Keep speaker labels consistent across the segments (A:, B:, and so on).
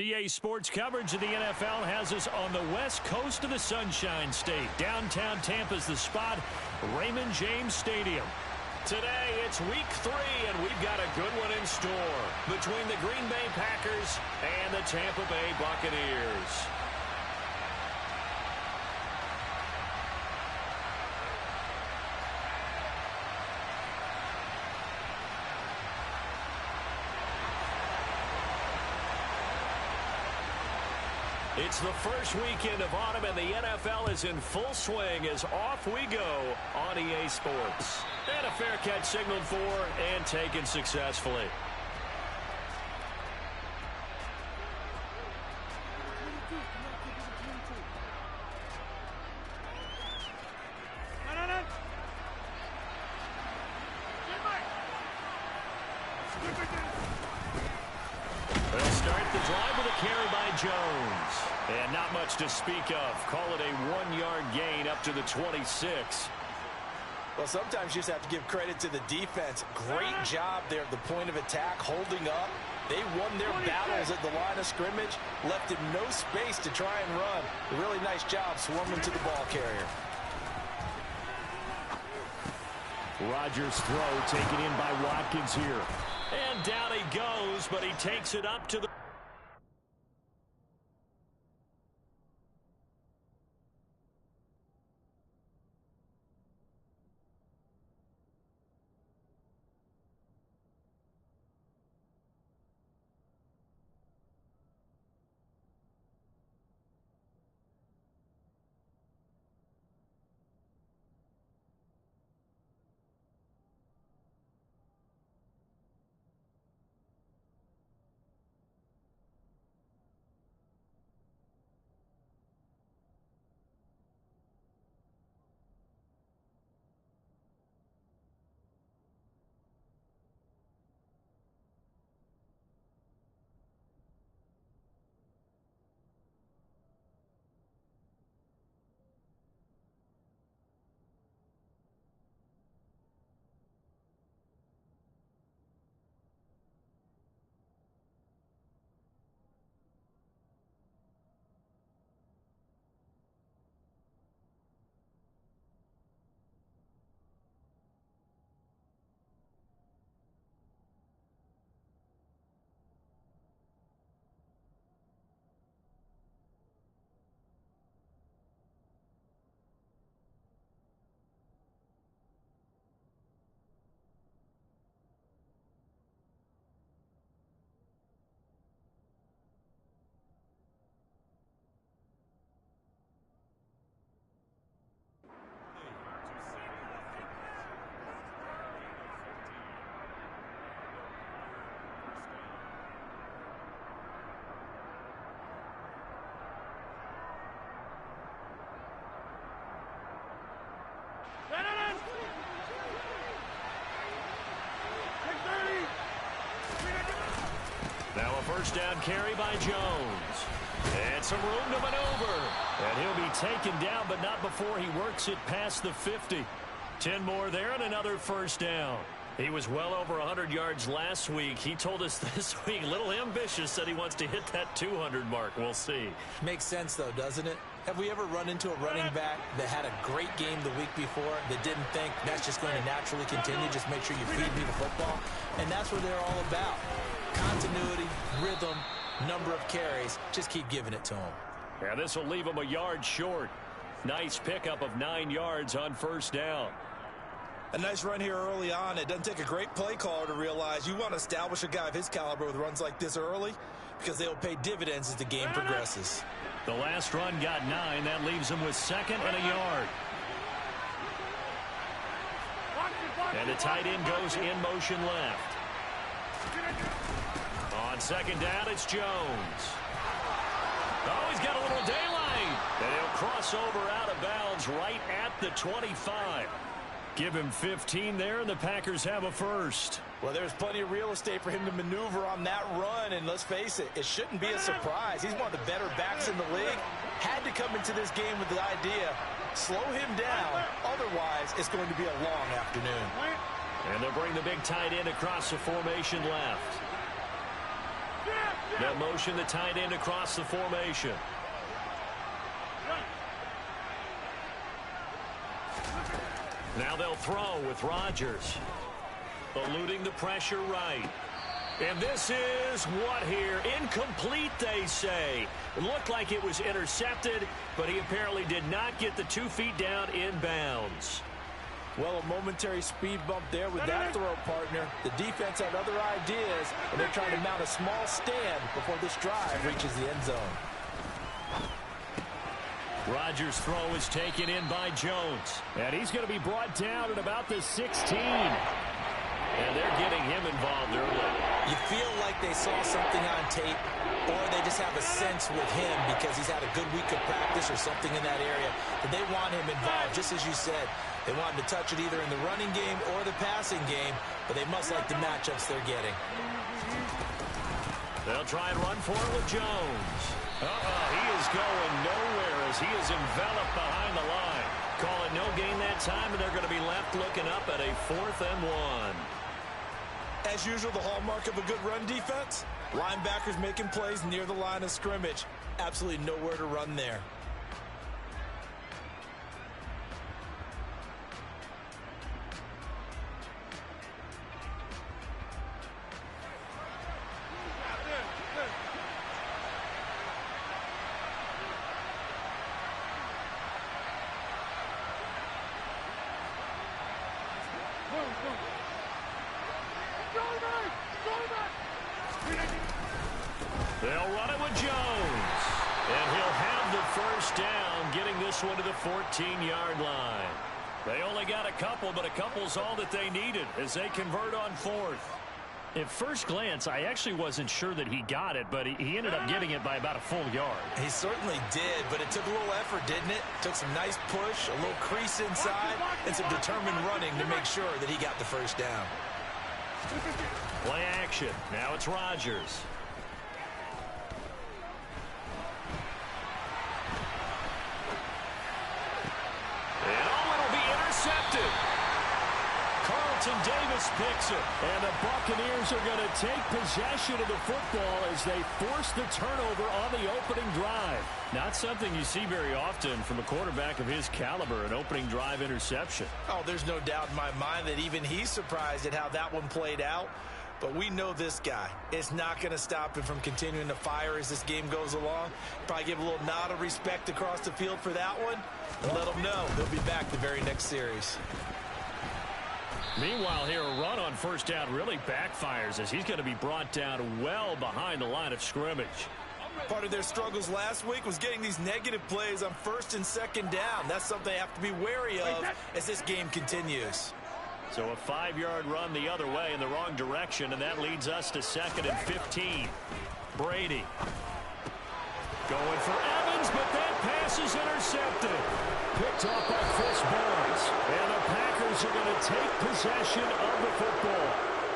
A: EA Sports coverage of the NFL has us on the west coast of the Sunshine State. Downtown Tampa's the spot, Raymond James Stadium. Today, it's week 3, and we've got a good one in store between the Green Bay Packers and the Tampa Bay Buccaneers. It's the first weekend of autumn, and the NFL is in full swing as off we go on EA Sports. And a fair catch signaled for and taken successfully. They'll start the drive with a carry by Jones. And not much to speak of. Call it a 1-yard gain up to the 26.
B: Well, sometimes you just have to give credit to the defense. Great job there at the point of attack, holding up. They won their battles at the line of scrimmage, left him no space to try and run. A really nice job swarming to the ball carrier.
A: Rodgers' throw taken in by Watkins here. And down he goes, but he takes it up to the... Now a first down carry by Jones. And some room to maneuver. And he'll be taken down, but not before he works it past the 50. 10 more there and another first down. He was well over 100 yards last week. He told us this week, a little ambitious, said he wants to hit that 200 mark. We'll see.
B: Makes sense, though, doesn't it? Have we ever run into a running back that had a great game the week before that didn't think that's just going to naturally continue? Just make sure you feed me the football. And that's what they're all about. Continuity, rhythm, number of carries. Just keep giving it to him.
A: Yeah, this will leave him a yard short. Nice pickup of 9 yards on first down.
C: A nice run here early on. It doesn't take a great play caller to realize you want to establish a guy of his caliber with runs like this early because they'll pay dividends as the game progresses.
A: The last run got 9. That leaves him with second and a yard. And the tight end goes in motion left. On second down, it's Jones. Oh, he's got a little daylight. And he'll cross over out of bounds right at the 25. Give him 15 there, and the Packers have a first.
B: Well, there's plenty of real estate for him to maneuver on that run, and let's face it, it shouldn't be a surprise. He's one of the better backs in the league. Had to come into this game with the idea, slow him down, otherwise it's going to be a long afternoon.
A: And they'll bring the big tight end across the formation left. They'll motion the tight end across the formation. Now they'll throw with Rodgers. Eluding the pressure right. And this is what here? Incomplete, they say. It looked like it was intercepted, but he apparently did not get the 2 feet down in bounds.
B: Well, a momentary speed bump there with that throw, partner. The defense had other ideas, and they're trying to mount a small stand before this drive reaches the end zone.
A: Rodgers' throw is taken in by Jones. And he's going to be brought down at about the 16. And they're getting him involved early.
B: You feel like they saw something on tape, or they just have a sense with him because he's had a good week of practice or something in that area that they want him involved, just as you said. They want him to touch it either in the running game or the passing game, but they must like the matchups they're getting.
A: They'll try and run for it with Jones. He is going nowhere as he is enveloped behind the line. Calling no gain that time, and they're going to be left looking up at a 4th and 1.
C: As usual, the hallmark of a good run defense, linebackers making plays near the line of scrimmage. Absolutely nowhere to run there.
A: They'll run it with Jones. And he'll have the first down, getting this one to the 14-yard line. They only got a couple, but a couple's all that they needed as they convert on 4th. At first glance, I actually wasn't sure that he got it, but he ended up getting it by about a full yard.
C: He certainly did, but it took a little effort, didn't it? Took some nice push, a little crease inside, and some determined running to make sure that he got the first down.
A: Play action. Now it's Rodgers. Davis picks it, and the Buccaneers are going to take possession of the football as they force the turnover on the opening drive. Not something you see very often from a quarterback of his caliber, an opening drive interception.
C: Oh, there's no doubt in my mind that even he's surprised at how that one played out. But we know this guy. It's not going to stop him from continuing to fire as this game goes along. Probably give a little nod of respect across the field for that one, and let him know he'll be back the very next series.
A: Meanwhile, here, a run on first down really backfires as he's going to be brought down well behind the line of scrimmage.
C: Part of their struggles last week was getting these negative plays on 1st and 2nd down. That's something they have to be wary of as this game continues.
A: So a 5-yard run the other way in the wrong direction, and that leads us to 2nd and 15. Brady going for Evans, but that pass is intercepted. Picked off by Chris Barnes. And the Packers are going to take possession of the football.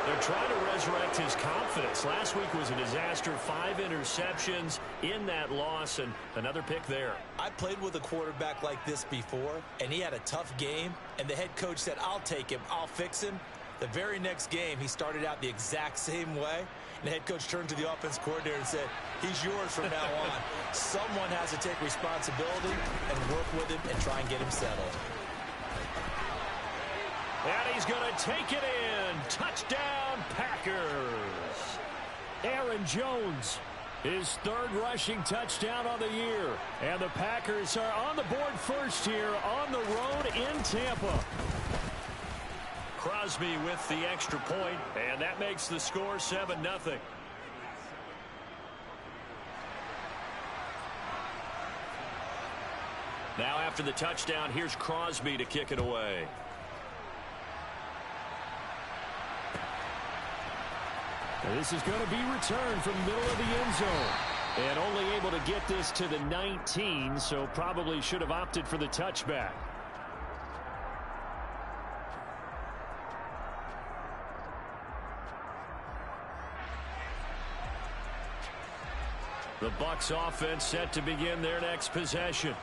A: They're trying to resurrect his confidence. Last week was a disaster. 5 interceptions in that loss, and another pick there.
B: I played with a quarterback like this before, and he had a tough game, and the head coach said, I'll take him, I'll fix him. The very next game, he started out the exact same way, and the head coach turned to the offense coordinator and said, he's yours from now on. Someone has to take responsibility and work with him and try and get him settled.
A: And he's going to take it in. Touchdown, Packers. Aaron Jones, his 3rd rushing touchdown of the year. And the Packers are on the board first here on the road in Tampa. Crosby with the extra point, and that makes the score 7-0. Now after the touchdown, here's Crosby to kick it away. This is going to be returned from the middle of the end zone. And only able to get this to the 19, so probably should have opted for the touchback. The Bucs offense set to begin their next possession.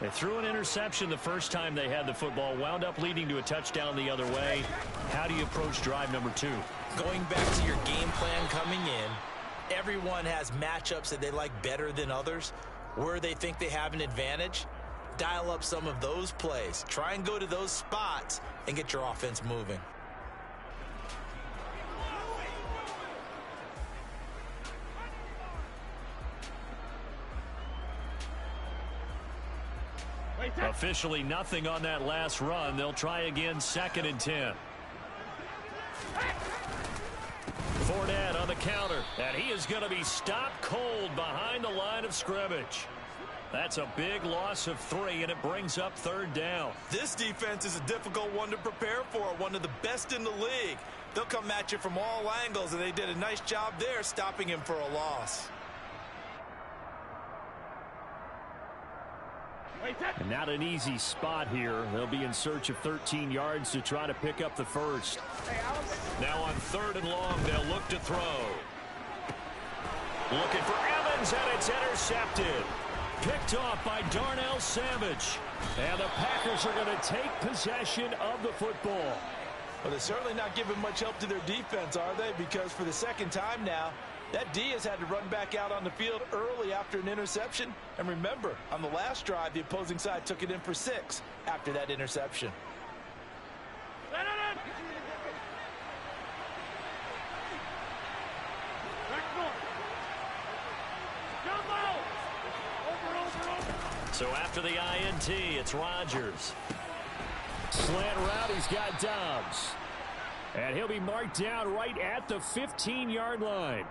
A: They threw an interception the first time they had the football, wound up leading to a touchdown the other way. How do you approach drive number 2?
B: Going back to your game plan coming in Everyone has matchups that they like better than others, where they think they have an advantage. Dial up some of those plays. Try and go to those spots and get your offense moving.
A: Officially nothing on that last run. They'll try again, 2nd and 10. Fournette on the counter, and he is going to be stopped cold behind the line of scrimmage. That's a big loss of 3, and it brings up 3rd down.
C: This defense is a difficult one to prepare for, one of the best in the league. They'll come at you from all angles, and they did a nice job there stopping him for a loss.
A: And not an easy spot here. They'll be in search of 13 yards to try to pick up the first. Now on 3rd and long, they'll look to throw. Looking for Evans, and it's intercepted. Picked off by Darnell Savage. And the Packers are going to take possession of the football.
C: Well, they're certainly not giving much help to their defense, are they? Because for the second time now, that D has had to run back out on the field early after an interception. And remember, on the last drive, the opposing side took it in for 6 after that interception.
A: So after the INT, it's Rodgers. Slant route, he's got Dobbs. And he'll be marked down right at the 15-yard line.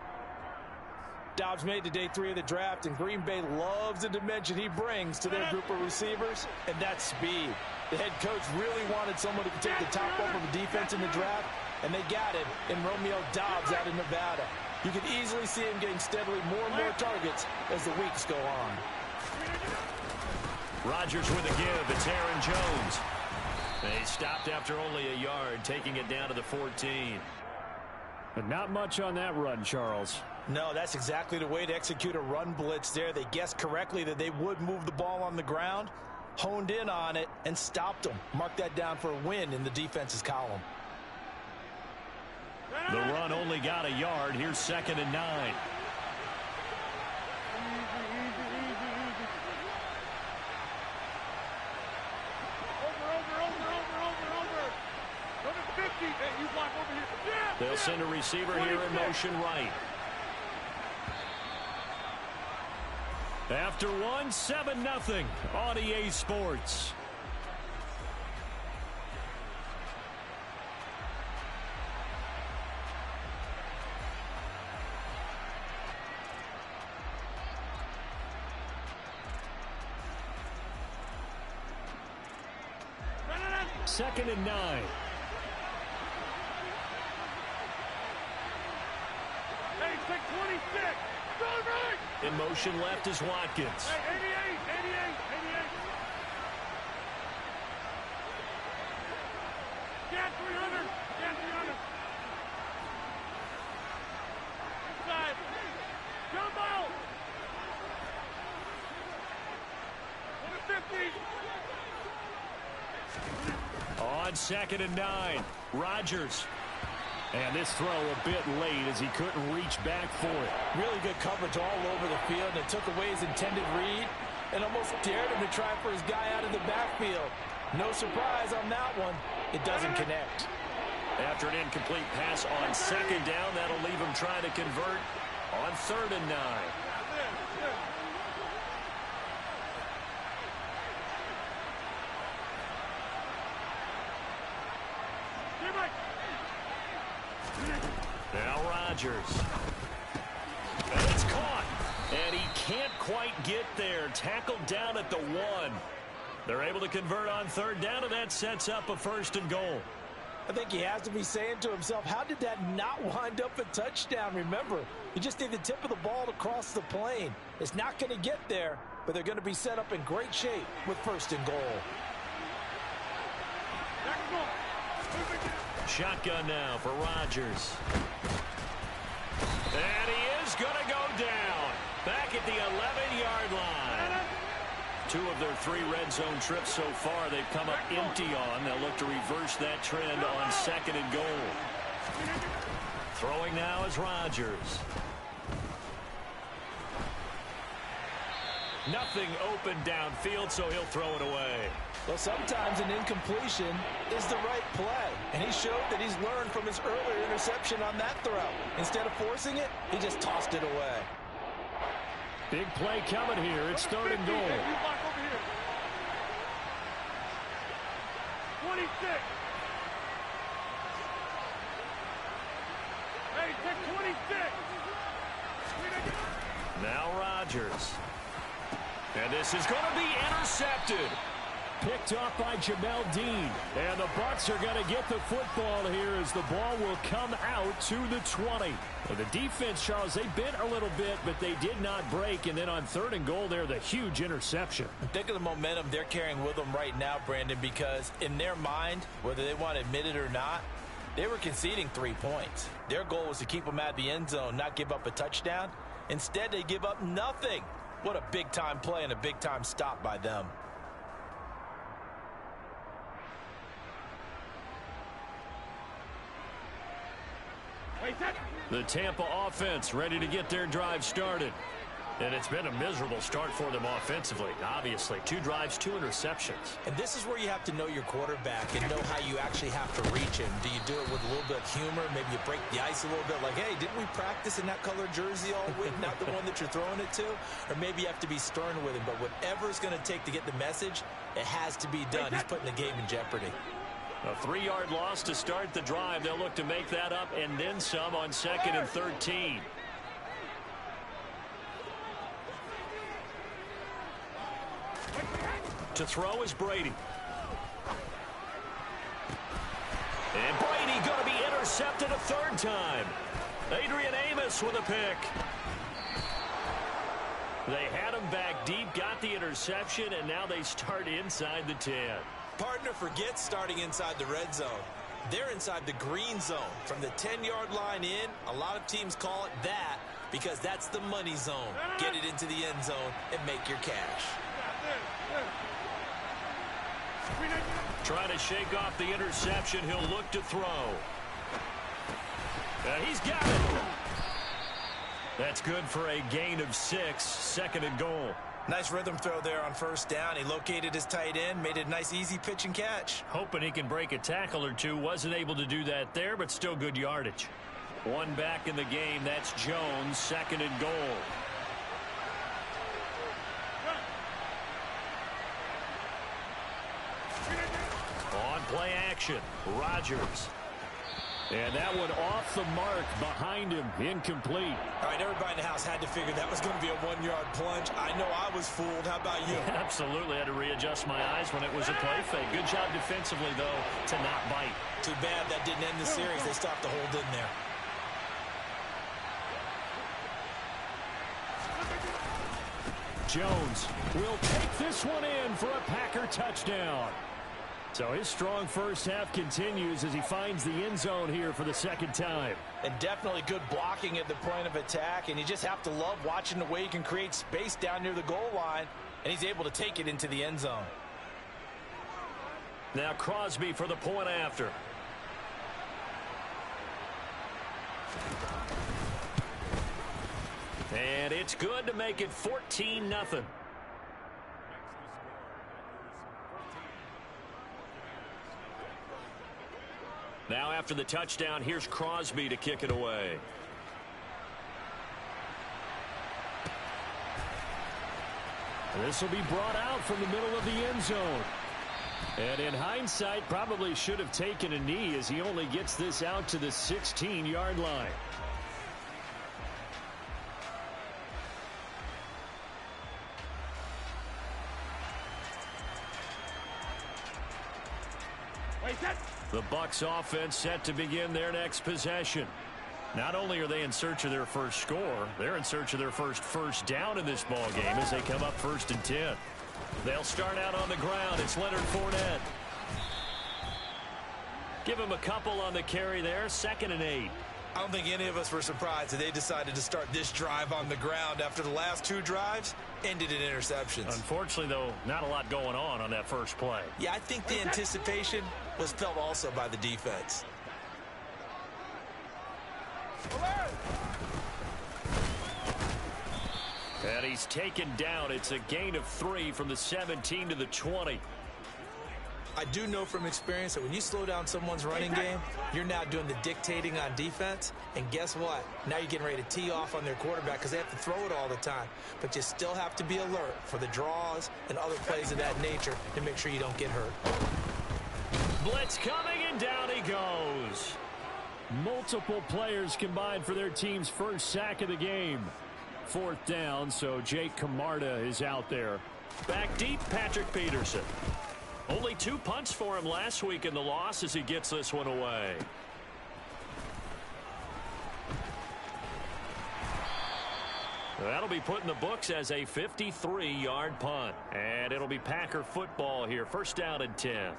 C: Dobbs made to day 3 of the draft, and Green Bay loves the dimension he brings to their group of receivers, and that's speed. The head coach really wanted someone who could take the top off of the defense in the draft, and they got it in Romeo Dobbs out of Nevada. You can easily see him getting steadily more and more targets as the weeks go on.
A: Rodgers with a give. It's Aaron Jones. They stopped after only a yard, taking it down to the 14. But not much on that run, Charles.
C: No, that's exactly the way to execute a run blitz there. They guessed correctly that they would move the ball on the ground, honed in on it, and stopped them. Mark that down for a win in the defense's column.
A: The run only got a yard. Here's 2nd and 9. They'll send a receiver here in motion right. After 7-0 on EA Sports. Second and 9. In motion left is Watkins.
D: Hey, 88. Get 300. Inside. Jumbo. 150.
A: On 2nd and 9, Rodgers. And this throw a bit late as he couldn't reach back for it.
C: Really good coverage all over the field, and it took away his intended read and almost dared him to try for his guy out of the backfield. No surprise on that one. It doesn't connect.
A: After an incomplete pass on 2nd down, that'll leave him trying to convert on 3rd and 9. Now Rodgers. And it's caught. And he can't quite get there. Tackled down at the 1. They're able to convert on 3rd down, and that sets up a 1st and goal.
C: I think he has to be saying to himself, how did that not wind up a touchdown? Remember, you just need the tip of the ball to cross the plane. It's not going to get there, but they're going to be set up in great shape with 1st and goal.
A: Shotgun now for Rodgers. And he is going to go down. Back at the 11-yard line. 2 of their 3 red zone trips so far they've come up empty on. They'll look to reverse that trend on 2nd and goal. Throwing now is Rodgers. Nothing open downfield, so he'll throw it away.
B: Well, sometimes an incompletion is the right play, and he showed that he's learned from his earlier interception on that throw. Instead of forcing it, he just tossed it away.
A: Big play coming here. It's third and goal.
D: You block over here. 26. Hey, take 26.
A: Now Rodgers. And this is going to be intercepted. Picked off by Jamel Dean. And the Bucs are going to get the football here as the ball will come out to the 20. Well, the defense, Charles, they bit a little bit, but they did not break. And then on third and goal there, the huge interception.
B: Think of the momentum they're carrying with them right now, Brandon, because in their mind, whether they want to admit it or not, they were conceding 3 points. Their goal was to keep them at the end zone, not give up a touchdown. Instead, they give up nothing. What a big-time play and a big-time stop by them.
A: The Tampa offense ready to get their drive started. And it's been a miserable start for them offensively. Obviously, 2 drives, 2 interceptions.
B: And this is where you have to know your quarterback and know how you actually have to reach him. Do you do it with a little bit of humor? Maybe you break the ice a little bit like, hey, didn't we practice in that colored jersey all week, not the one that you're throwing it to? Or maybe you have to be stern with him. But whatever it's going to take to get the message, it has to be done. He's putting the game in jeopardy.
A: A 3-yard loss to start the drive. They'll look to make that up and then some on 2nd and 13. To throw is Brady. And Brady going to be intercepted a 3rd time. Adrian Amos with a pick. They had him back deep, got the interception, and now they start inside the 10.
B: Partner forgets starting inside the red zone. They're inside the green zone. From the 10-yard line in, a lot of teams call it that because that's the money zone. Get it into the end zone and make your cash.
A: Trying to shake off the interception. He'll look to throw. He's got it. That's good for a gain of 6. 2nd and goal.
C: Nice rhythm throw there on 1st down. He located his tight end, made it a nice easy pitch and catch.
A: Hoping he can break a tackle or two. Wasn't able to do that there, but still good yardage. 1 back in the game. That's Jones. 2nd and goal. On play action, Rodgers. And that one off the mark behind him, incomplete.
B: All right, everybody in the house had to figure that was going to be a 1-yard plunge. I know I was fooled. How about you?
A: Absolutely, had to readjust my eyes when it was a play fake. Good job defensively, though, to not bite.
B: Too bad that didn't end the series. They stopped the hold in there.
A: Jones will take this one in for a Packer touchdown. So his strong first half continues as he finds the end zone here for the 2nd time.
B: And definitely good blocking at the point of attack. And you just have to love watching the way he can create space down near the goal line. And he's able to take it into the end zone.
A: Now Crosby for the point after. And it's good to make it 14-0. Now after the touchdown, here's Crosby to kick it away. This will be brought out from the middle of the end zone. And in hindsight, probably should have taken a knee as he only gets this out to the 16-yard line. The Bucs offense set to begin their next possession. Not only are they in search of their first score, they're in search of their first down in this ball game as they come up 1st and 10. They'll start out on the ground. It's Leonard Fournette. Give him a couple on the carry there. 2nd and 8.
C: I don't think any of us were surprised that they decided to start this drive on the ground after the last 2 drives ended in interceptions.
A: Unfortunately, though, not a lot going on that first play.
B: Yeah, I think the anticipation was felt also by the defense.
A: And he's taken down. It's a gain of 3 from the 17 to the 20.
B: I do know from experience that when you slow down someone's running game, you're now doing the dictating on defense. And guess what? Now you're getting ready to tee off on their quarterback because they have to throw it all the time. But you still have to be alert for the draws and other plays of that nature to make sure you don't get hurt.
A: Blitz coming, and down he goes. Multiple players combined for their team's first sack of the game. 4th down, so Jake Camarda is out there. Back deep, Patrick Peterson. Only 2 punts for him last week in the loss as he gets this one away. That'll be put in the books as a 53-yard punt. And it'll be Packer football here. 1st down and 10.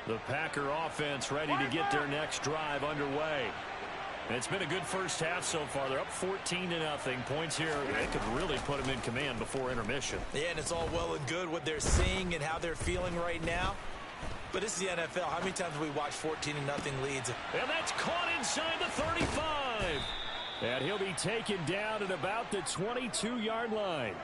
A: The Packer offense ready to get their next drive underway. And it's been a good first half so far. They're up 14-0. Points here, they could really put them in command before intermission.
B: Yeah, and it's all well and good what they're seeing and how they're feeling right now. But this is the NFL. How many times have we watched 14-0 leads?
A: And that's caught inside the 35. And he'll be taken down at about the 22-yard line.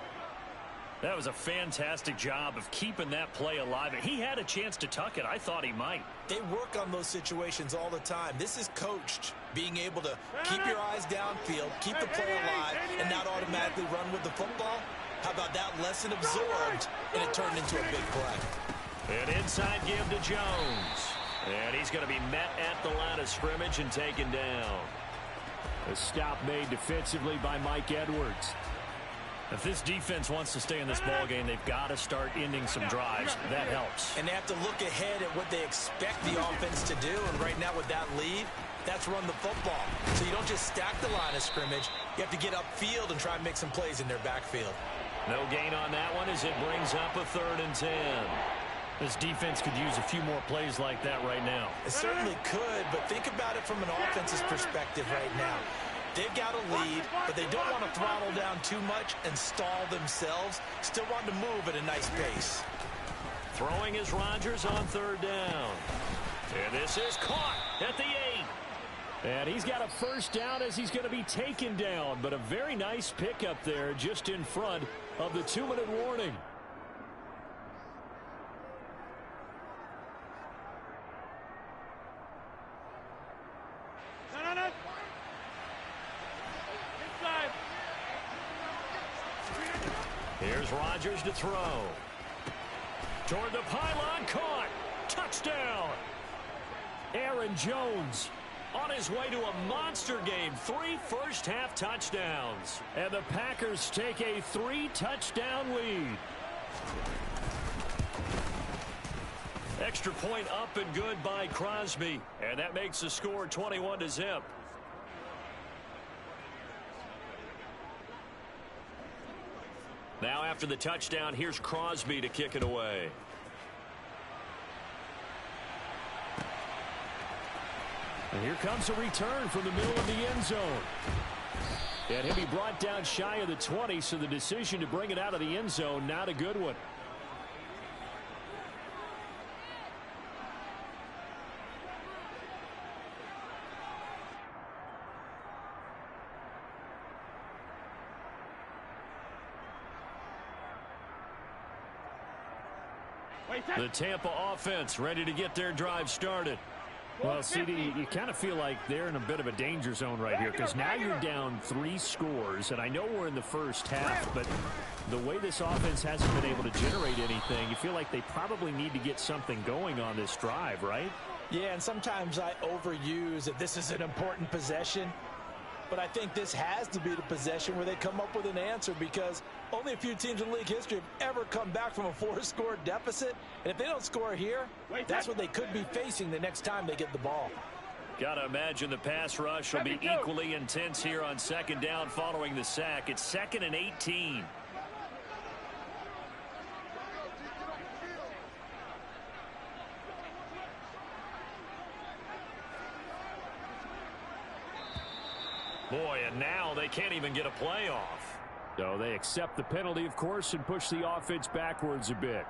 A: That was a fantastic job of keeping that play alive. He had a chance to tuck it. I thought he might.
B: They work on those situations all the time. This is coached, being able to keep your eyes downfield, keep the play alive, and not automatically run with the football. How about that lesson absorbed, and it turned into a big play.
A: An inside give to Jones. And he's going to be met at the line of scrimmage and taken down. A stop made defensively by Mike Edwards. If this defense wants to stay in this ballgame, they've got to start ending some drives. That helps.
B: And they have to look ahead at what they expect the offense to do. And right now with that lead, that's run the football. So you don't just stack the line of scrimmage. You have to get upfield and try and make some plays in their backfield.
A: No gain on that one as it brings up a 3rd and 10. This defense could use a few more plays like that right now.
B: It certainly could, but think about it from an offense's perspective right now. They've got a lead, but they don't want to throttle down too much and stall themselves. Still want to move at a nice pace.
A: Throwing is Rodgers on 3rd down. And this is caught at the 8. And he's got a 1st down as he's going to be taken down. But a very nice pickup there just in front of the 2-minute warning. Here's Rodgers to throw. Toward the pylon, caught. Touchdown. Aaron Jones on his way to a monster game. 3 first-half touchdowns. And the Packers take a 3-touchdown lead. Extra point up and good by Crosby. And that makes the score 21-0. Now after the touchdown, here's Crosby to kick it away. And here comes a return from the middle of the end zone. And he'll be brought down shy of the 20, so the decision to bring it out of the end zone, not a good one. The Tampa offense ready to get their drive started. Well, CD, you kind of feel like they're in a bit of a danger zone right here because now you're down 3 scores, and I know we're in the first half, but the way this offense hasn't been able to generate anything, you feel like they probably need to get something going on this drive, right?
B: Yeah, and sometimes I overuse that this is an important possession. But I think this has to be the possession where they come up with an answer because only a few teams in league history have ever come back from a 4-score deficit. And if they don't score here, that's what they could be facing the next time they get the ball.
A: Gotta imagine the pass rush will be equally intense here on 2nd down following the sack. It's 2nd and 18. Boy, and now they can't even get a play off. So they accept the penalty, of course, and push the offense backwards a bit.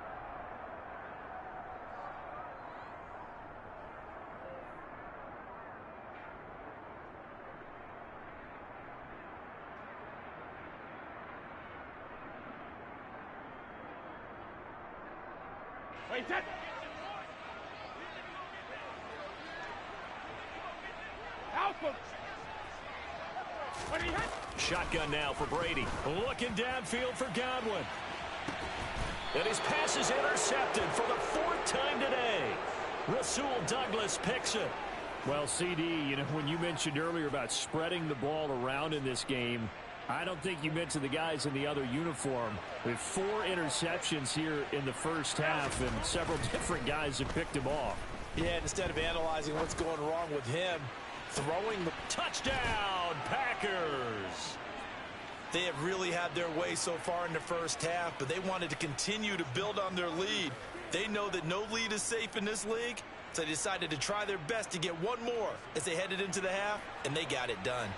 D: Wait, that. Alpha. When he hit.
A: Shotgun now for Brady. Looking downfield for Godwin. And his pass is intercepted for the 4th time today. Rasul Douglas picks it.
E: Well, CD, when you mentioned earlier about spreading the ball around in this game, I don't think you mentioned the guys in the other uniform. We have 4 interceptions here in the first half, and several different guys have picked him off.
B: Yeah, and instead of analyzing what's going wrong with him, throwing the
A: touchdown, Packers.
C: They have really had their way so far in the first half, but they wanted to continue to build on their lead. They know that no lead is safe in this league, so they decided to try their best to get one more as they headed into the half, and they got it done.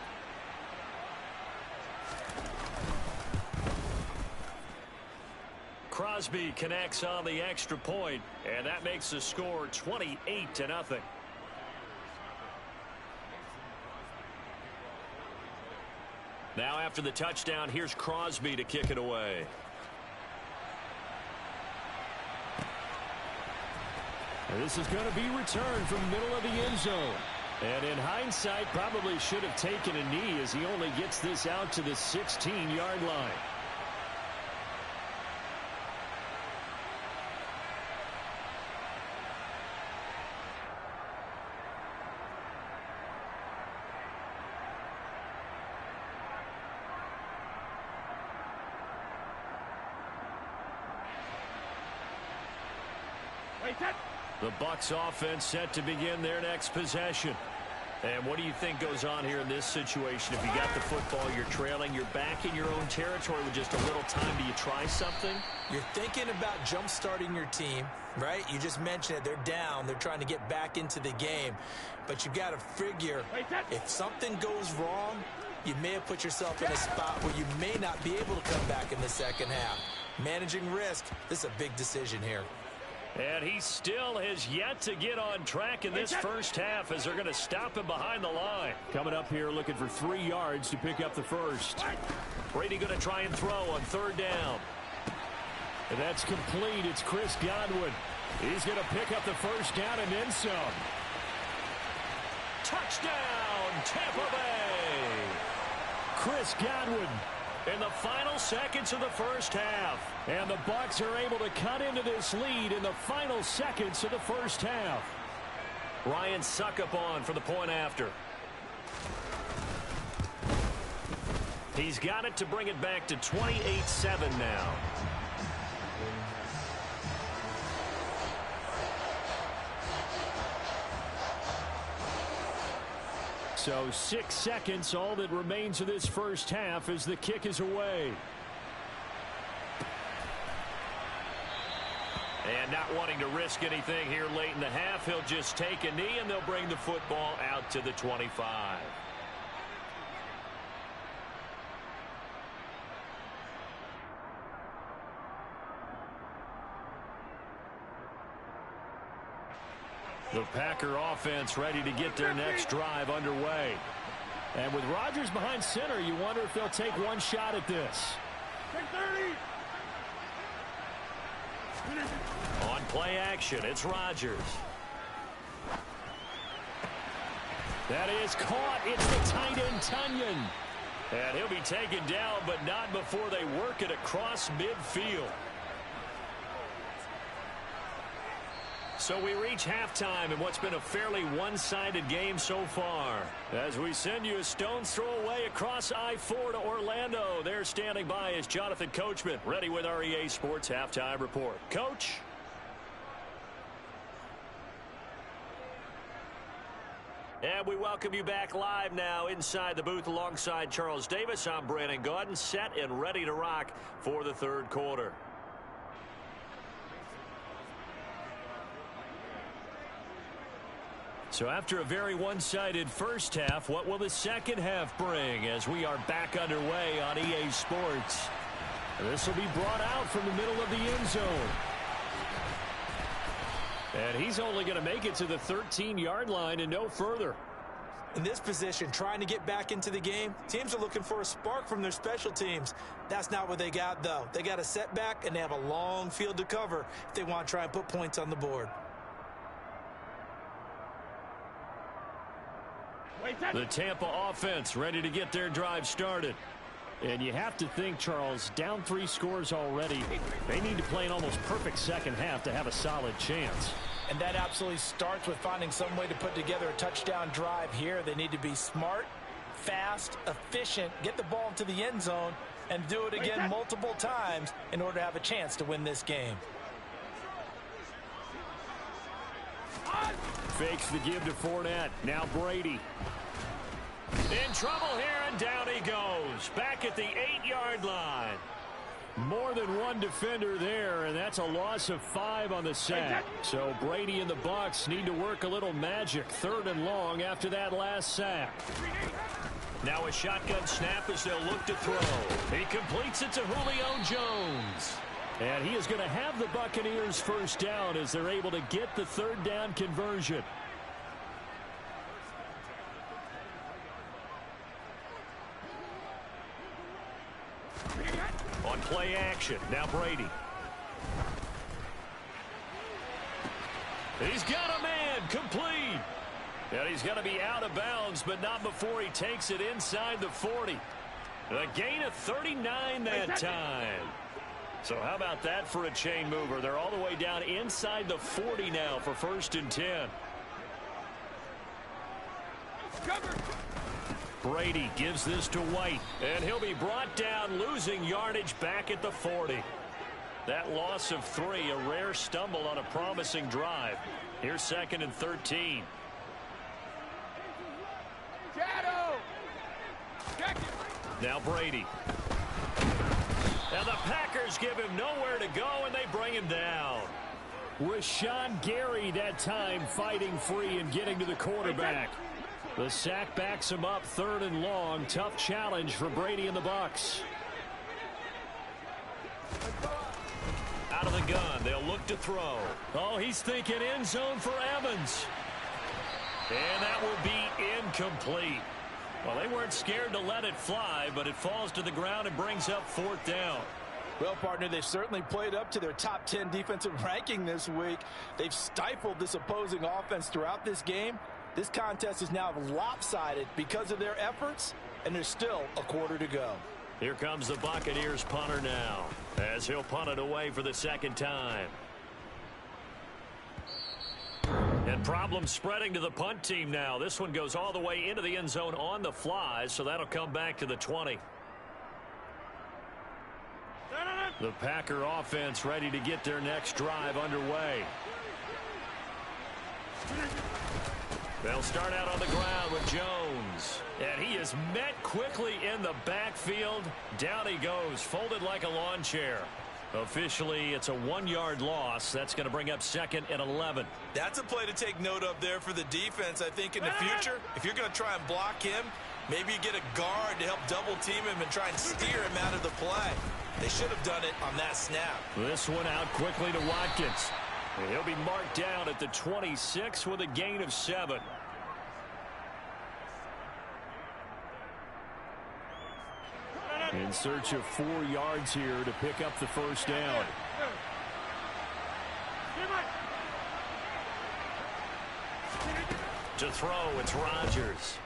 A: Crosby connects on the extra point, and that makes the score 28-0. Now after the touchdown, here's Crosby to kick it away.
E: And this is going to be returned from the middle of the end zone. And in hindsight, probably should have taken a knee as he only gets this out to the 16-yard line.
A: The Bucs offense set to begin their next possession. And what do you think goes on here in this situation? If you got the football, you're trailing, you're back in your own territory with just a little time. Do you try something?
B: You're thinking about jump-starting your team, right? You just mentioned it. They're down. They're trying to get back into the game. But you've got to figure if something goes wrong, you may have put yourself in a spot where you may not be able to come back in the second half. Managing risk, this is a big decision here.
A: And he still has yet to get on track in this first half as they're going to stop him behind the line.
E: Coming up here looking for 3 yards to pick up the first.
A: Brady going to try and throw on 3rd down.
E: And that's complete. It's Chris Godwin. He's going to pick up the first down and then some.
A: Touchdown, Tampa Bay.
E: Chris Godwin.
A: In the final seconds of the first half.
E: And the Bucs are able to cut into this lead in the final seconds of the first half.
A: Ryan Suckup on for the point after. He's got it to bring it back to 28-7 now.
E: So 6 seconds, all that remains of this first half as the kick is away.
A: And not wanting to risk anything here late in the half, he'll just take a knee and they'll bring the football out to the 25.
E: The Packer offense ready to get their next drive underway. And with Rodgers behind center, you wonder if they'll take one shot at this.
A: On play action, it's Rodgers.
E: That is caught. It's the tight end, Tunyon.
A: And he'll be taken down, but not before they work it across midfield. So we reach halftime in what's been a fairly one-sided game so far. As we send you a stone's throw away across I-4 to Orlando. There standing by is Jonathan Coachman, ready with our EA Sports Halftime Report. Coach? And we welcome you back live now inside the booth alongside Charles Davis. I'm Brandon Gaudin, set and ready to rock for the third quarter. So after a very one-sided first half, what will the second half bring as we are back underway on EA Sports?
E: This will be brought out from the middle of the end zone. And he's only going to make it to the 13-yard line and no further.
B: In this position, trying to get back into the game, teams are looking for a spark from their special teams. That's not what they got, though. They got a setback, and they have a long field to cover if they want to try and put points on the board.
E: The Tampa offense ready to get their drive started. And you have to think, Charles, down 3 scores already. They need to play an almost perfect second half to have a solid chance.
B: And that absolutely starts with finding some way to put together a touchdown drive here. They need to be smart, fast, efficient, get the ball into the end zone, and do it again multiple times in order to have a chance to win this game.
E: Fakes the give to Fournette. Now Brady. In trouble here, and down he goes. Back at the 8-yard line. More than one defender there, and that's a loss of 5 on the sack. So Brady and the Bucs need to work a little magic. 3rd and long after that last sack.
A: Now a shotgun snap as they'll look to throw. He completes it to Julio Jones.
E: And he is going to have the Buccaneers first down as they're able to get the 3rd down conversion.
A: On play action, now Brady. He's got a man, complete. And he's going to be out of bounds, but not before he takes it inside the 40. A gain of 39 that time. So how about that for a chain mover? They're all the way down inside the 40 now for 1st and 10. Brady gives this to White, and he'll be brought down, losing yardage back at the 40. That loss of 3, a rare stumble on a promising drive. Here's 2nd and 13. Now Brady. And the Packers give him nowhere to go, and they bring him down.
E: Rashawn Gary that time fighting free and getting to the quarterback. The sack backs him up, 3rd and long. Tough challenge for Brady and the Bucs.
A: Out of the gun, they'll look to throw.
E: Oh, he's thinking end zone for Evans.
A: And that will be incomplete. Well, they weren't scared to let it fly, but it falls to the ground and brings up 4th down.
B: Well, partner, they've certainly played up to their top 10 defensive ranking this week. They've stifled this opposing offense throughout this game. This contest is now lopsided because of their efforts, and there's still a quarter to go.
A: Here comes the Buccaneers punter now, as he'll punt it away for the 2nd time. And problems spreading to the punt team now. This one goes all the way into the end zone on the fly, so that'll come back to the 20. The Packer offense ready to get their next drive underway. They'll start out on the ground with Jones. And he is met quickly in the backfield. Down he goes, folded like a lawn chair. Officially, it's a 1-yard loss. That's going to bring up 2nd and 11.
C: That's a play to take note of there for the defense. I think in the future, if you're going to try and block him, maybe you get a guard to help double team him and try and steer him out of the play. They should have done it on that snap.
E: This one out quickly to Watkins. And he'll be marked down at the 26 with a gain of 7. In search of 4 yards here to pick up the first down.
A: To throw, it's Rodgers.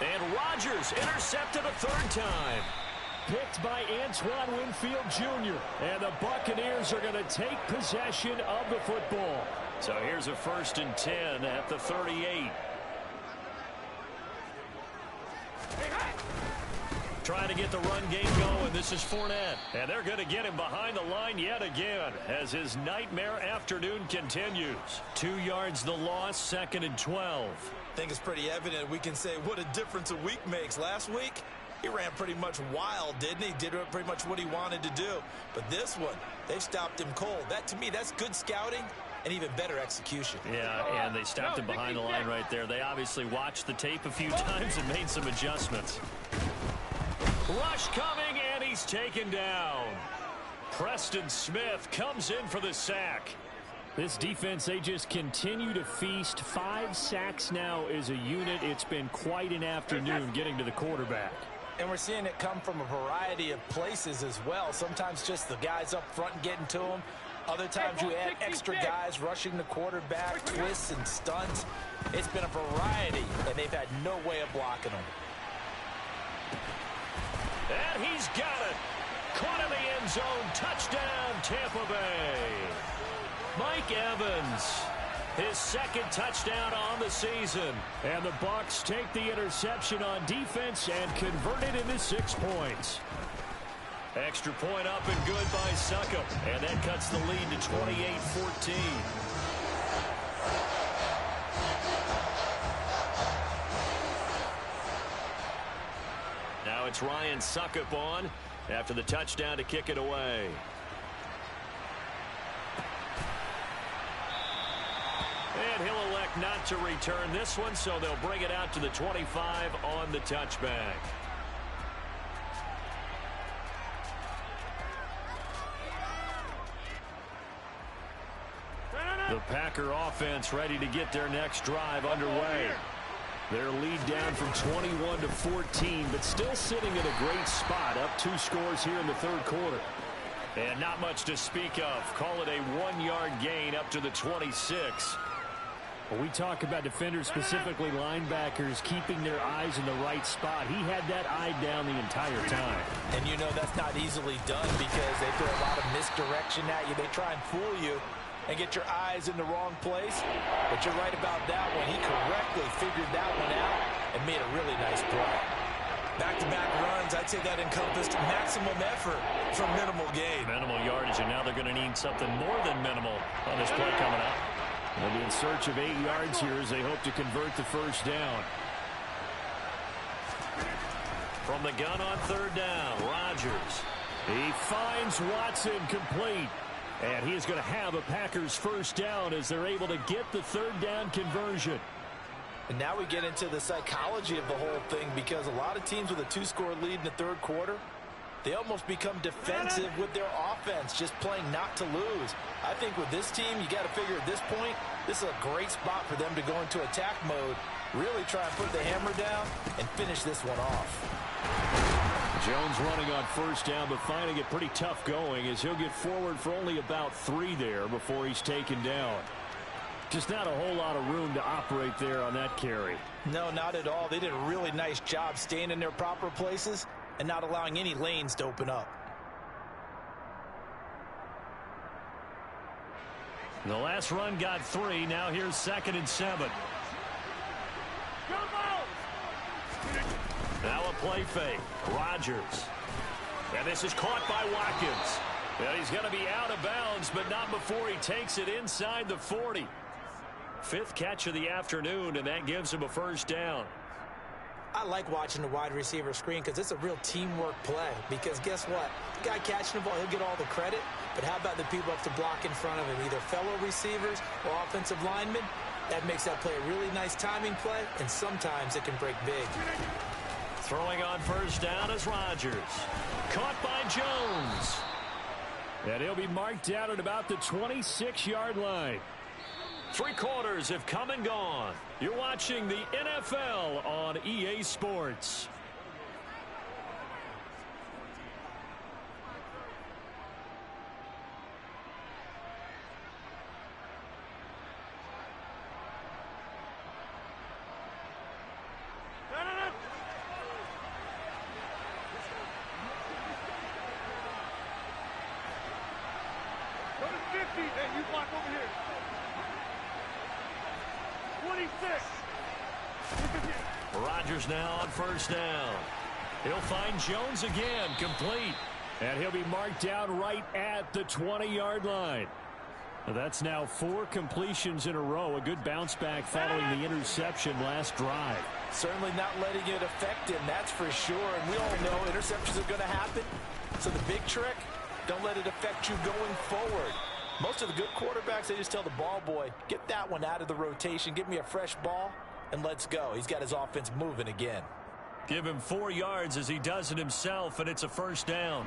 A: And Rodgers intercepted a 3rd time.
E: Picked by Antoine Winfield Jr. And the Buccaneers are going to take possession of the football.
A: So here's a 1st and 10 at the 38. Trying to get the run game going. This is Fournette. And they're going to get him behind the line yet again as his nightmare afternoon continues. 2 yards the loss, 2nd and 12.
C: I think it's pretty evident we can say what a difference a week makes. Last week, he ran pretty much wild, didn't he? Did pretty much what he wanted to do. But this one, they've stopped him cold. That, to me, that's good scouting and even better execution.
A: Yeah, and they stopped him behind the line right there. They obviously watched the tape a few times and made some adjustments. Rush coming, and he's taken down. Preston Smith comes in for the sack.
E: This defense, they just continue to feast. 5 sacks now as a unit. It's been quite an afternoon getting to the quarterback.
B: And we're seeing it come from a variety of places as well. Sometimes just the guys up front getting to them. Other times you add extra guys rushing the quarterback, twists and stunts. It's been a variety, and they've had no way of blocking them.
A: And he's got it. Caught in the end zone. Touchdown, Tampa Bay. Mike Evans, his second touchdown on the season.
E: And the Bucs take the interception on defense and convert it into 6 points.
A: Extra point up and good by Suckup. And that cuts the lead to 28-14. Now it's Ryan Suckup on after the touchdown to kick it away. And he'll elect not to return this one, so they'll bring it out to the 25 on the touchback. The Packer offense ready to get their next drive underway. Their lead down from 21 to 14, but still sitting in a great spot, up 2 scores here in the third quarter. And not much to speak of. Call it a 1-yard gain up to the 26.
E: When we talk about defenders, specifically linebackers, keeping their eyes in the right spot, he had that eye down the entire time.
B: And you know that's not easily done because they throw a lot of misdirection at you. They try and fool you and get your eyes in the wrong place. But you're right about that one. He correctly figured that one out and made a really nice play. Back-to-back runs, I'd say that encompassed maximum effort for minimal gain.
A: Minimal yardage, and now they're going to need something more than minimal on this play coming up.
E: They'll be in search of 8 yards here as they hope to convert the first down.
A: From the gun on third down, Rodgers.
E: He finds Watson complete. And he is going to have a Packers first down as they're able to get the third down conversion.
B: And now we get into the psychology of the whole thing because a lot of teams with a 2-score lead in the third quarter, they almost become defensive with their offense, just playing not to lose. I think with this team, you got to figure at this point, this is a great spot for them to go into attack mode, really try and put the hammer down and finish this one off.
E: Jones running on first down, but finding it pretty tough going as he'll get forward for only about 3 there before he's taken down. Just not a whole lot of room to operate there on that carry.
B: No, not at all. They did a really nice job staying in their proper places and not allowing any lanes to open up.
A: The last run got 3. Now here's 2nd and 7. Now a play fake. Rodgers. And this is caught by Watkins. And he's going to be out of bounds, but not before he takes it inside the 40. 5th catch of the afternoon, and that gives him a first down.
B: I like watching the wide receiver screen because it's a real teamwork play. Because guess what? The guy catching the ball, he'll get all the credit. But how about the people up to block in front of him, either fellow receivers or offensive linemen? That makes that play a really nice timing play, and sometimes it can break big.
A: Throwing on first down is Rodgers. Caught by Jones.
E: And he'll be marked down at about the 26-yard line.
A: 3 quarters have come and gone. You're watching the NFL on EA Sports.
D: Hey, you block over here. 26.
A: Rodgers now on first down. He'll find Jones again, complete.
E: And he'll be marked down right at the 20-yard line. That's now 4 completions in a row. A good bounce back following the interception last drive.
B: Certainly not letting it affect him, that's for sure. And we all know interceptions are going to happen. So the big trick, don't let it affect you going forward. Most of the good quarterbacks, they just tell the ball boy, get that one out of the rotation, give me a fresh ball, and let's go. He's got his offense moving again.
A: Give him 4 yards as he does it himself, and it's a first down.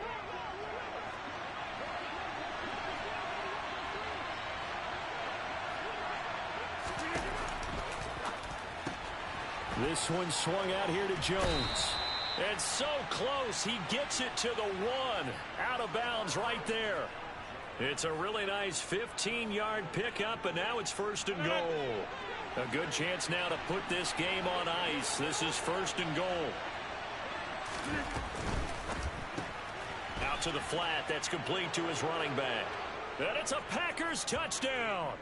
E: This one swung out here to Jones.
A: And so close, he gets it to the one. Out of bounds right there. It's a really nice 15-yard pickup, and now it's first and goal. A good chance now to put this game on ice. This is first and goal. Out to the flat. That's complete to his running back. And it's a Packers touchdown.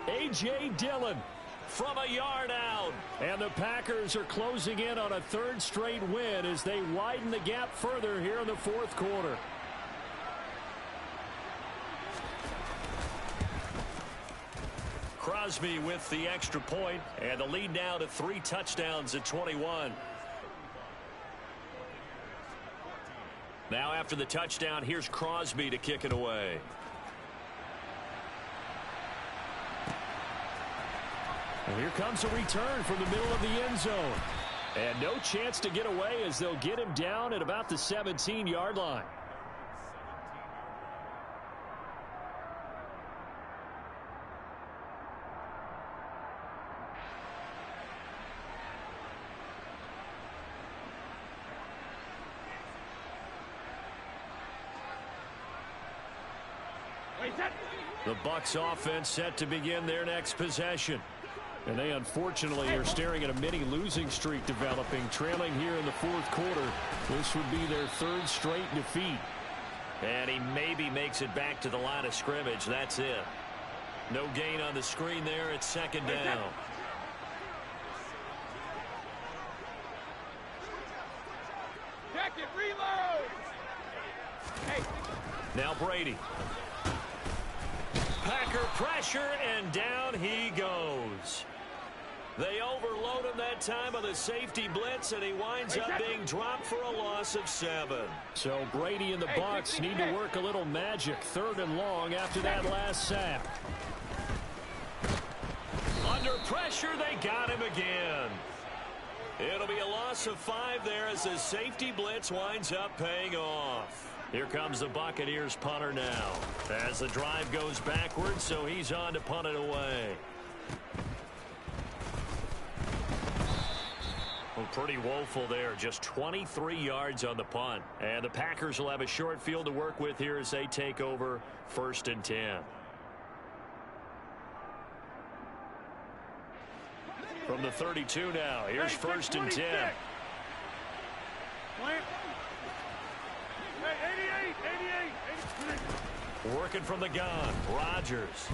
E: A.J. Dillon from a yard out. And the Packers are closing in on a third straight win as they widen the gap further here in the fourth quarter.
A: Crosby with the extra point, and the lead now to 3 touchdowns at 21. Now after the touchdown, here's Crosby to kick it away.
E: And here comes a return from the middle of the end zone. And no chance to get away as they'll get him down at about the 17-yard line.
A: The Bucs offense set to begin their next possession.
E: And they unfortunately are staring at a mini losing streak developing, trailing here in the fourth quarter. This would be their third straight defeat.
A: And he maybe makes it back to the line of scrimmage. That's it. No gain on the screen there. It's second down.
D: Check it, reload! Hey.
A: Now Brady. Packer pressure, and down he goes. They overload him that time on the safety blitz, and he winds up being dropped for a loss of 7.
E: So Brady and the Bucs need to work a little magic. Third and long after that last sack.
A: Under pressure, they got him again. It'll be a loss of 5 there as the safety blitz winds up paying off. Here comes the Buccaneers punter now as the drive goes backwards, so he's on to punt it away. Well, pretty woeful there. Just 23 yards on the punt. And the Packers will have a short field to work with here as they take over first and 10. From the 32 now, here's first and 10.
D: Hey, 88, 88.
A: Working from the gun, Rodgers.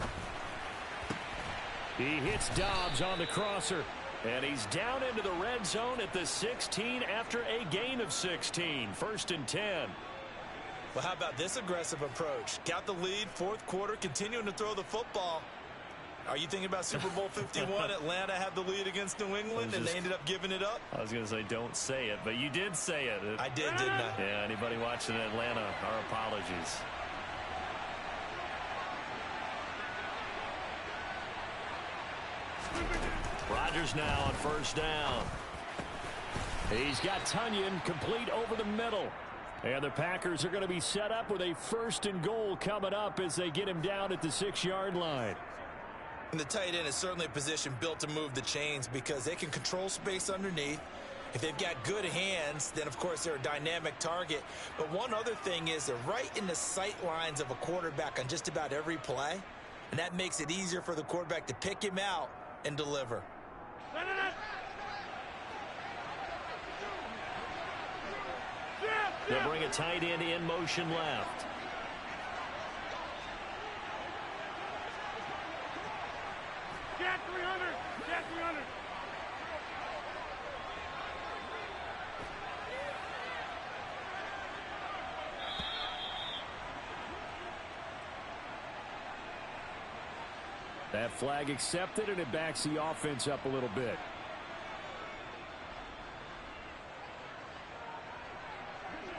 E: He hits Dobbs on the crosser.
A: And he's down into the red zone at the 16 after a gain of 16. First and 10.
C: Well, how about this aggressive approach? Got the lead, fourth quarter, continuing to throw the football. Are you thinking about Super Bowl 51? Atlanta had the lead against New England, and they ended up giving it up?
A: I was going to say don't say it, but you did say it.
C: I did, didn't I?
A: Yeah, anybody watching Atlanta, our apologies. Rodgers now on first down.
E: He's got Tunyon complete over the middle. And the Packers are going to be set up with a first and goal coming up as they get him down at the 6-yard line.
C: And the tight end is certainly a position built to move the chains because they can control space underneath. If they've got good hands, then, of course, they're a dynamic target. But one other thing is they're right in the sight lines of a quarterback on just about every play. And that makes it easier for the quarterback to pick him out and deliver.
A: They'll bring a tight end in motion left.
D: Get 300! Get 300!
E: That flag accepted, and it backs the offense up a little bit.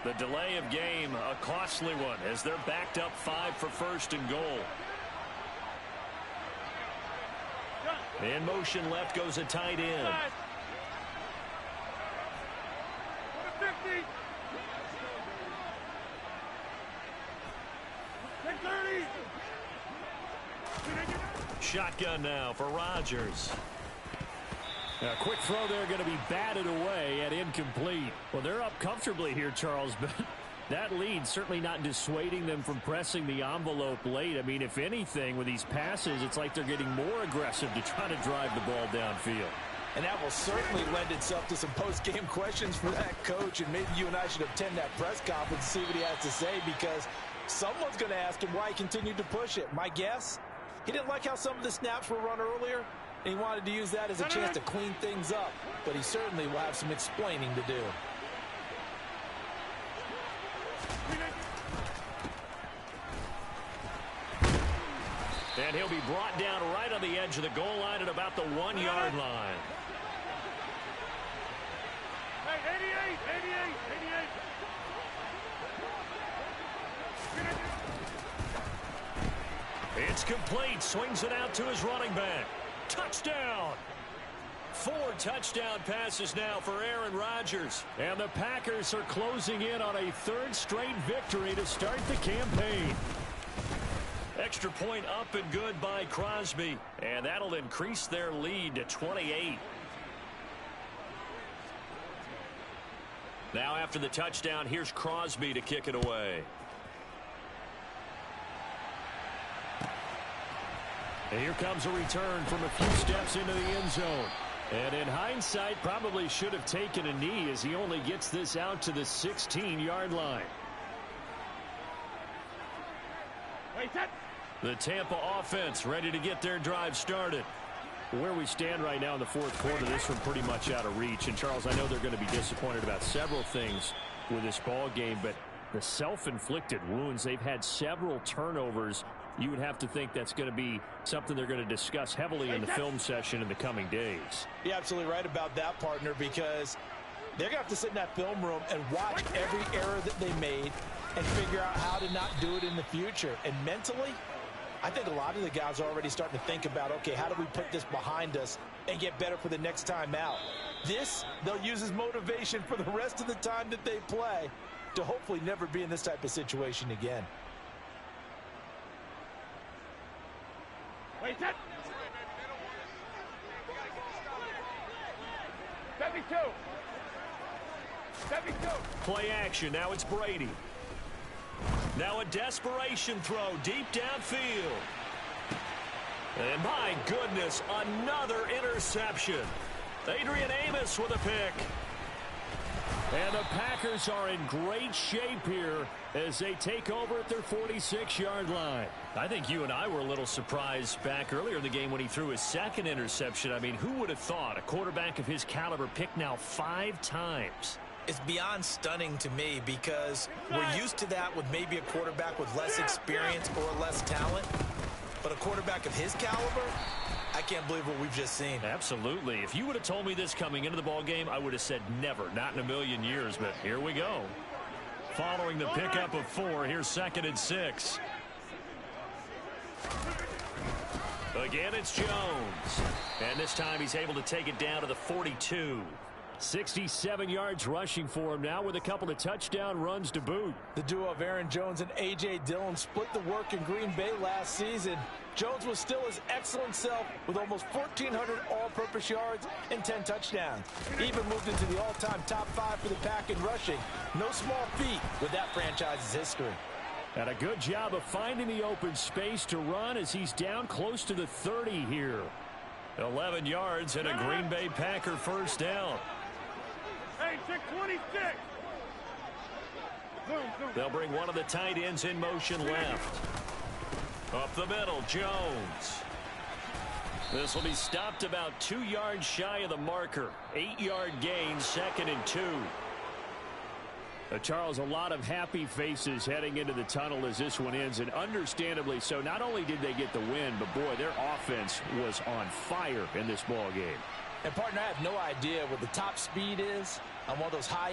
A: The delay of game, a costly one, as they're backed up 5 for first and goal. In motion left goes a tight end.
D: 50! 30!
A: Shotgun now for Rodgers.
E: A quick throw there going to be batted away and incomplete. Well, they're up comfortably here, Charles, but that lead certainly not dissuading them from pressing the envelope late. I mean, if anything, with these passes, it's like they're getting more aggressive to try to drive the ball downfield.
B: And that will certainly lend itself to some post-game questions for that coach, and maybe you and I should attend that press conference and see what he has to say, because someone's going to ask him why he continued to push it. My guess, he didn't like how some of the snaps were run earlier, and he wanted to use that as a chance to clean things up, but he certainly will have some explaining to do.
A: And he'll be brought down right on the edge of the goal line at about the 1-yard line.
D: Hey, 88.
A: It's complete. Swings it out to his running back. Touchdown. 4 touchdown passes now for Aaron Rodgers. And the Packers are closing in on a 3rd straight victory to start the campaign. Extra point up and good by Crosby. And that'll increase their lead to 28. Now after the touchdown, here's Crosby to kick it away. And here comes a return from a few steps into the end zone. And in hindsight, probably should have taken a knee as he only gets this out to the 16-yard line. The Tampa offense ready to get their drive started. Where we stand right now in the 4th quarter, this one pretty much out of reach. And, Charles, I know they're going to be disappointed about several things with this ball game, but the self-inflicted wounds, they've had several turnovers. You would have to think that's going to be something they're going to discuss heavily in the film session in the coming days.
B: You're absolutely right about that, partner, because they're going to have to sit in that film room and watch every error that they made and figure out how to not do it in the future. And mentally, I think a lot of the guys are already starting to think about, okay, how do we put this behind us and get better for the next time out? This, they'll use as motivation for the rest of the time that they play to hopefully never be in this type of situation again.
D: Wait, set. 72. 72.
A: Play action. Now it's Brady. Now a desperation throw deep downfield. And my goodness, another interception. Adrian Amos with a pick. And the Packers are in great shape here as they take over at their 46-yard line. I think you and I were a little surprised back earlier in the game when he threw his 2nd interception. I mean, who would have thought a quarterback of his caliber picked now 5 times?
B: It's beyond stunning to me because we're used to that with maybe a quarterback with less experience or less talent. But a quarterback of his caliber, I can't believe what we've just seen.
A: Absolutely. If you would have told me this coming into the ball game, I would have said never, not in a million years. But here we go. Following the pickup of 4, here's 2nd and 6. Again, it's Jones. And this time he's able to take it down to the 42. 67 yards rushing for him now with a couple of touchdown runs to boot.
B: The duo of Aaron Jones and A.J. Dillon split the work in Green Bay last season. Jones was still his excellent self with almost 1,400 all-purpose yards and 10 touchdowns. He even moved into the all-time top 5 for the Pack in rushing. No small feat with that franchise's history.
E: And a good job of finding the open space to run as he's down close to the 30 here.
A: 11 yards and a Green Bay Packer first down.
D: Hey, 626.
A: They'll bring one of the tight ends in motion left. Up the middle, Jones. This will be stopped about 2 yards shy of the marker. 8-yard gain, 2nd and 2.
E: Charles, a lot of happy faces heading into the tunnel as this one ends, and understandably so. Not only did they get the win, but boy, their offense was on fire in this ball game.
B: And partner, I have no idea what the top speed is on one of those high